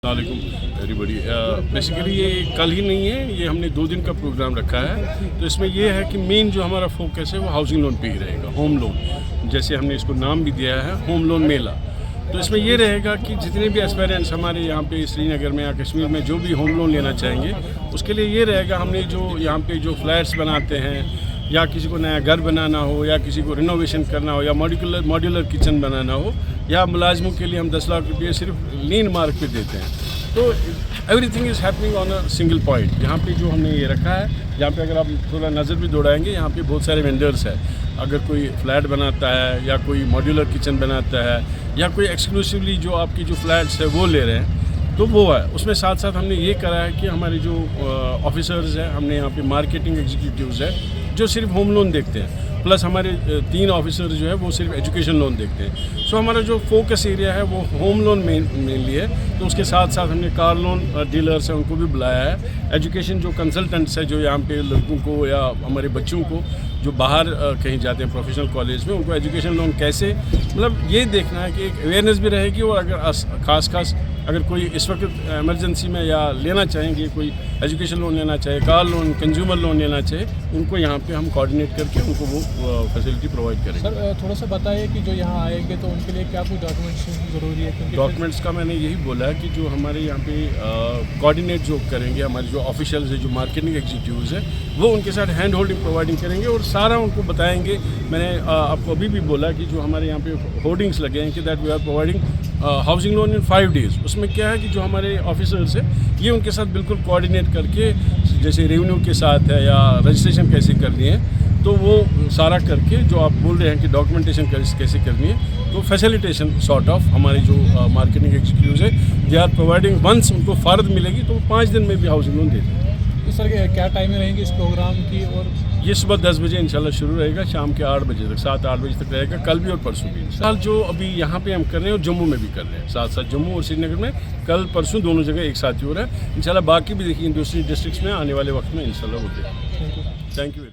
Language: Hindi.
एवरीबॉडी बेसिकली ये कल ही नहीं है, ये हमने 2 दिन का प्रोग्राम रखा है। तो इसमें ये है कि मेन जो हमारा फोकस है वो हाउसिंग लोन पे ही रहेगा, होम लोन, जैसे हमने इसको नाम भी दिया है होम लोन मेला। तो इसमें ये रहेगा कि जितने भी एस्पायरेंट्स हमारे यहाँ पे श्रीनगर में या कश्मीर में जो भी होम लोन लेना चाहेंगे, उसके लिए ये रहेगा हमने जो यहाँ पे जो फ्लैट्स बनाते हैं या किसी को नया घर बनाना हो या किसी को रिनोवेशन करना हो या मॉड्यूलर किचन बनाना हो या मुलाजमों के लिए हम 10 लाख रुपये सिर्फ लीन मार्क पे देते हैं। तो everything is happening on a single point. यहाँ पे जो हमने ये रखा है, यहाँ पे अगर आप थोड़ा नज़र भी दौड़ाएंगे, यहाँ पे बहुत सारे वेंडर्स हैं। अगर कोई फ्लैट बनाता है या कोई मॉड्यूलर किचन बनाता है या कोई एक्सक्लूसिवली जो आपकी जो फ्लैट्स है वो ले रहे हैं, तो वो है। उसमें साथ साथ हमने ये करा है कि हमारे जो ऑफिसर्स हैं, हमने यहाँ पे मार्केटिंग एग्जीक्यूटिव्स हैं जो सिर्फ होम लोन देखते हैं, प्लस हमारे 3 ऑफिसर्स जो है वो सिर्फ एजुकेशन लोन देखते हैं। सो हमारा जो फोकस एरिया है वो होम लोन मेनली है। तो उसके साथ साथ हमने कार लोन डीलर्स हैं उनको भी बुलाया है, एजुकेशन जो कंसल्टेंट्स हैं जो यहाँ पे लड़कों को या हमारे बच्चों को जो बाहर कहीं जाते हैं प्रोफेशनल कॉलेज में, उनको एजुकेशन लोन कैसे, मतलब ये देखना है कि एक अवेयरनेस भी रहेगी। और अगर खास अगर कोई इस वक्त इमरजेंसी में या लेना चाहेंगे, कोई एजुकेशन लोन लेना चाहे, कार लोन, कंज्यूमर लोन लेना चाहे, उनको यहाँ पे हम कोऑर्डिनेट करके उनको वो फैसिलिटी प्रोवाइड करेंगे। सर थोड़ा सा बताइए कि जो यहाँ आएंगे तो उनके लिए क्या कुछ डॉक्यूमेंट्स ज़रूरी है? डॉक्यूमेंट्स का मैंने यही बोला है कि जो हमारे यहाँ पे कोऑर्डिनेट जो करेंगे, हमारे जो ऑफिशियल्स है, जो मार्केटिंग एग्जीक्यूटिव्स हैं, वो उनके साथ हैंड होल्डिंग प्रोवाइडिंग करेंगे और सारा उनको बताएंगे। मैंने आपको अभी भी बोला कि जो हमारे यहाँ पे होर्डिंग्स लगे हैं कि that we are providing housing loan in 5 days. उसमें क्या है कि जो हमारे ऑफिसर्स हैं ये उनके साथ बिल्कुल कोऑर्डिनेट करके, जैसे रेवेन्यू के साथ है या रजिस्ट्रेशन कैसे करनी है, तो वो सारा करके जो आप बोल रहे हैं कि डॉक्यूमेंटेशन कैसे करनी है, तो फैसिलिटेशन सॉर्ट ऑफ हमारी जो मार्केटिंग एग्जीक्यूटिव्स है दे आर प्रोवाइडिंग। वंस उनको फ़र्द मिलेगी तो 5 दिन में भी हाउसिंग लोन देते हैं। तो सर क्या टाइमिंग रहेंगी इस प्रोग्राम की? और ये सुबह 10 बजे इंशाल्लाह शुरू रहेगा, शाम के 8 बजे तक, 7-8 बजे तक रहेगा, कल भी और परसों भी। साल जो अभी यहाँ पे हम कर रहे हैं और जम्मू में भी कर रहे हैं, साथ साथ जम्मू और श्रीनगर में कल परसों दोनों जगह एक साथ ही हो रहा है। इंशाल्लाह बाकी भी देखिए दूसरी डिस्ट्रिक्ट्स में आने वाले वक्त में इंशाल्लाह होते हैं। Thank you. Thank you.